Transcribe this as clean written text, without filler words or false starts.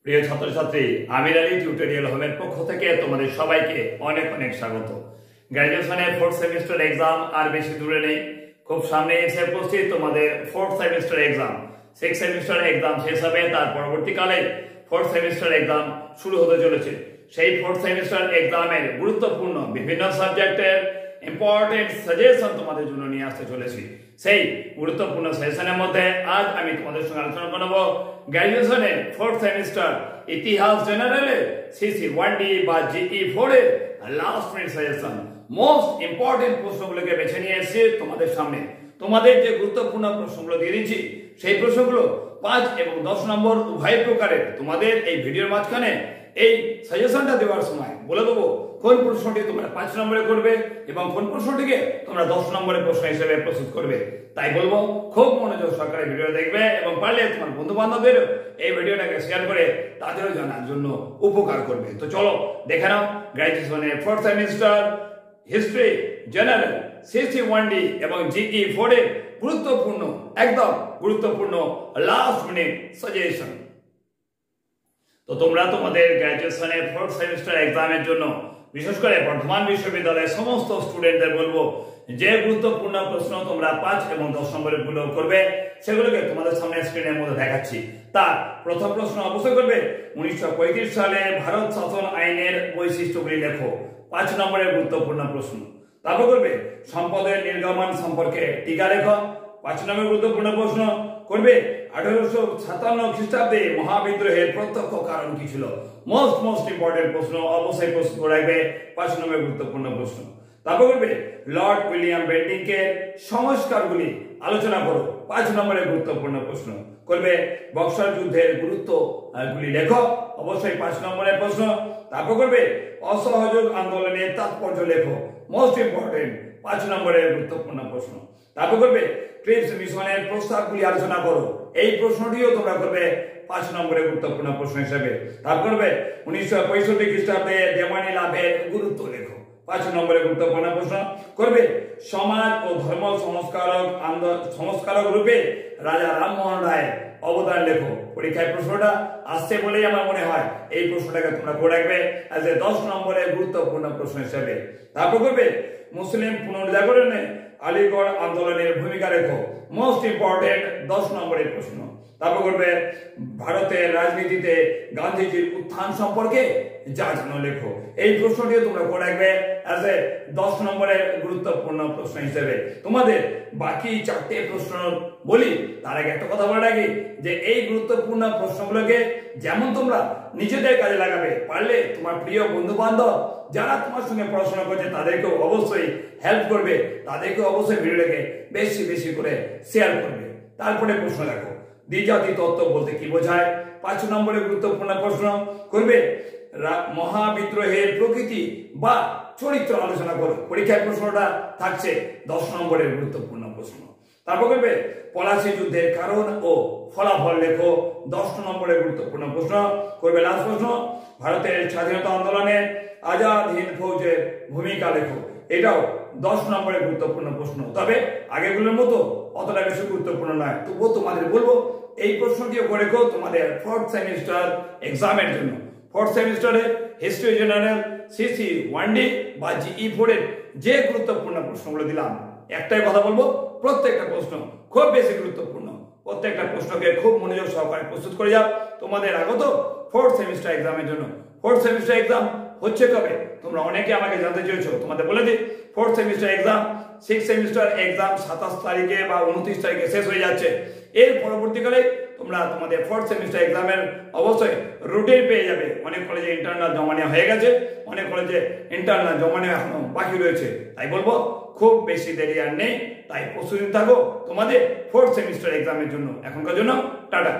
প্রিয় ছাত্রছাত্রী, আমির আলী টিউটোরিয়াল হোমের পক্ষ থেকে তোমাদের সবাইকে অনেক অনেক স্বাগত। গ্র্যাজুয়েশনের 4th সেমিস্টার এক্সাম আর বেশি দূরে নেই, খুব সামনে এসে উপস্থিত তোমাদের 4th semester exam. 6th semester exam শেষ হবে, তার পরবর্তীকালে 4th সেমিস্টার এক্সাম শুরু হতে চলেছে। সেই 4th সেমিস্টার এক্সামের গুরুত্বপূর্ণ বিভিন্ন সাবজেক্টের ইম্পর্টেন্ট সাজেশন তোমাদের জন্য নিয়ে আসতে চলেছি। সেই গুরুত্বপূর্ণ সাজেশনের মধ্যে আজ আমি তোমাদের সঙ্গে আলোচনা করব গ্র্যাজুয়েশনের 4th সেমিস্টার ইতিহাস জেনারেলে সিসি 1D বা জিই 4 এর last minute suggestion. Most important প্রশ্নগুলোকে বেছে নিয়ে এসেছি তোমাদের সামনে। তোমাদের যে গুরুত্বপূর্ণ প্রশ্নগুলো দিয়ে দিচ্ছি, সেই প্রশ্নগুলো 5 এবং 10 নম্বর উভয় প্রকারের। তোমাদের এই ভিডিওর মাঝখানে এই সাজেশনটা দেওয়ার সময় বলে দেবো কোন প্রশ্নটি তোমরা 5 নম্বরে করবে এবং কোন প্রশ্নটিকে তোমরা 10 নম্বরের প্রশ্ন হিসেবে প্রস্তুত করবে। তাই বলবো খুব মনোযোগ সহকারে ভিডিও দেখবে এবং পারলে তোমার বন্ধু বান্ধবদের এই ভিডিওটাকে শেয়ার করে তাদেরও জানার জন্য উপকার করবে। তো চলো দেখে নাও গ্র্যাজুয়েশনের 4th semester history general CC 1D এবং জিই 4 এর গুরুত্বপূর্ণ, একদম গুরুত্বপূর্ণ লাস্ট মিনিট সাজেশন। তো তোমরা তোমাদের গ্র্যাজুয়েশনের 4th সেমিস্টার এক্সামের জন্য বিশেষ করে বর্ধমান বিশ্ববিদ্যালয়ের সমস্ত স্টুডেন্টদের বলবো যে গুরুত্বপূর্ণ প্রশ্ন তোমরা 5 এবং 10 নম্বরের গুলো করবে, সেগুলোকে তোমাদের সামনে স্ক্রিনের মধ্যে দেখাচ্ছি। তার প্রথম প্রশ্ন অবশ্যই করবে 1935 সালে ভারত শাসন আইনের বৈশিষ্ট্যগুলি লেখো। 5 নম্বরের গুরুত্বপূর্ণ প্রশ্ন। তারপর করবে সম্পদের নির্গমন সম্পর্কে টিকা লেখো। 5 নম্বরের গুরুত্বপূর্ণ প্রশ্ন করবে 1857 খ্রিস্টাব্দে মহাবিদ্রোহের প্রত্যক্ষ কারণ কি ছিল। মোস্ট ইম্পর্টেন্ট প্রশ্ন, অবশ্যই প্রশ্ন রাখবে। 5 নম্বরের গুরুত্বপূর্ণ প্রশ্ন। তারপর করবে লর্ড উইলিয়াম বেন্টিংকের সংস্কারগুলি আলোচনা করো। 5 নম্বরের গুরুত্বপূর্ণ প্রশ্ন। করবে বক্সার যুদ্ধের গুরুত্ব গুলি লেখো। অবশ্যই 5 নম্বরের প্রশ্ন। তারপর করবে অসহযোগ আন্দোলনের তাৎপর্য লেখো। মোস্ট ইম্পর্টেন্ট 5 নম্বরের গুরুত্বপূর্ণ প্রশ্ন। তারপর করবে ক্রিপস মিশনের প্রস্তাবগুলি আলোচনা করো। এই প্রশ্নটিও তোমরা করবে 5 নম্বরের গুরুত্বপূর্ণ প্রশ্ন হিসেবে। তারপর করবে 1965 খ্রিস্টাব্দে দেওয়ানি লাভের গুরুত্ব লেখো। 5 নম্বরের গুরুত্বপূর্ণ প্রশ্ন। করবে সমাজ ও ধর্ম সংস্কারক রূপে রাজা রামমোহন রায়ের অবদান লেখো। পরীক্ষায় প্রশ্নটা আসছে বলেই আমার মনে হয় এই প্রশ্নটাকে তোমরা করে রাখবে অ্যাজ এ 10 নম্বরের গুরুত্বপূর্ণ প্রশ্ন হিসেবে। তারপর করবে মুসলিম পুনর্জাগরণে আলিগড় আন্দোলনের ভূমিকা লেখো। মোস্ট ইম্পর্টেন্ট 10 নম্বরের প্রশ্ন। তারপর করবে ভারতের রাজনীতিতে গান্ধীজির উত্থান সম্পর্কে যা জানো লেখো। এই প্রশ্নটিও তোমরা করে রাখবে অ্যাজ এ 10 নম্বরের গুরুত্বপূর্ণ প্রশ্ন হিসেবে। তোমাদের বাকি 4টে প্রশ্ন বলি তার আগে একটা কথা বলে রাখি যে এই গুরুত্বপূর্ণ প্রশ্নগুলোকে যেমন তোমরা নিজেদের কাজে লাগাবে, পারলে তোমার প্রিয় বন্ধু বান্ধব যারা তোমার সঙ্গে পড়াশোনা করছে তাদেরকেও অবশ্যই হেল্প করবে, তাদেরকে অবশ্যই ভিডিওটাকে বেশি বেশি করে শেয়ার করবে। তারপরে প্রশ্ন দেখো দ্বিজাতি তত্ত্ব বলতে কি বোঝায়। 5 নম্বরের গুরুত্বপূর্ণ প্রশ্ন। করবে মহাবিদ্রোহের প্রকৃতি বা চরিত্র আলোচনা করো। পরীক্ষায় প্রশ্নটা থাকছে 10 নম্বরের গুরুত্বপূর্ণ প্রশ্ন। তারপর করবে পলাশী যুদ্ধের কারণ ও ফলাফল লেখো। 10 নম্বরের গুরুত্বপূর্ণ প্রশ্ন। করবে লাস্ট প্রশ্ন ভারতের স্বাধীনতা আন্দোলনে আজাদ হিন্দ ফৌজের ভূমিকা লেখো। এটাও 10 নম্বরের গুরুত্বপূর্ণ প্রশ্ন। তবে আগেগুলোর মতো অতটা বেশি গুরুত্বপূর্ণ নয়, তবুও তোমাদের বলবো এই প্রশ্নটিও করে রেখো তোমাদের 4th সেমিস্টার এক্সামের জন্য। 4th সেমিস্টারে হিস্ট্রি জেনারেল সিসি 1D বা জিই 4 এর যে গুরুত্বপূর্ণ প্রশ্নগুলো দিলাম, একটাই কথা বলবো প্রত্যেকটা প্রশ্ন খুব বেশি গুরুত্বপূর্ণ। প্রত্যেকটা প্রশ্নকে খুব মনোযোগ সহকারে প্রস্তুত করে যাও তোমাদের আগত 4th সেমিস্টার এক্সামের জন্য। 4th সেমিস্টার এক্সাম হচ্ছে কবে তোমরা অনেকে আমাকে জানতে চেয়েছো। তোমাদের বলে দিই 4th semester exam 6th semester exam 27 তারিখে বা 29 তারিখে শেষ হয়ে যাচ্ছে। এর পরবর্তীকালে তোমরা তোমাদের 4th সেমিস্টার এক্সামের অবশ্যই রুটিন পেয়ে যাবে। অনেক কলেজে ইন্টারনাল জমা নেওয়া হয়ে গেছে, অনেক কলেজে ইন্টারনাল জমা নেওয়া এখনো বাকি রয়েছে। তাই বলবো খুব বেশি দেরি আর নেই, তাই প্রস্তুতি থাকো তোমাদের 4th সেমিস্টার এক্সামের জন্য। এখনকার জন্য টাটা।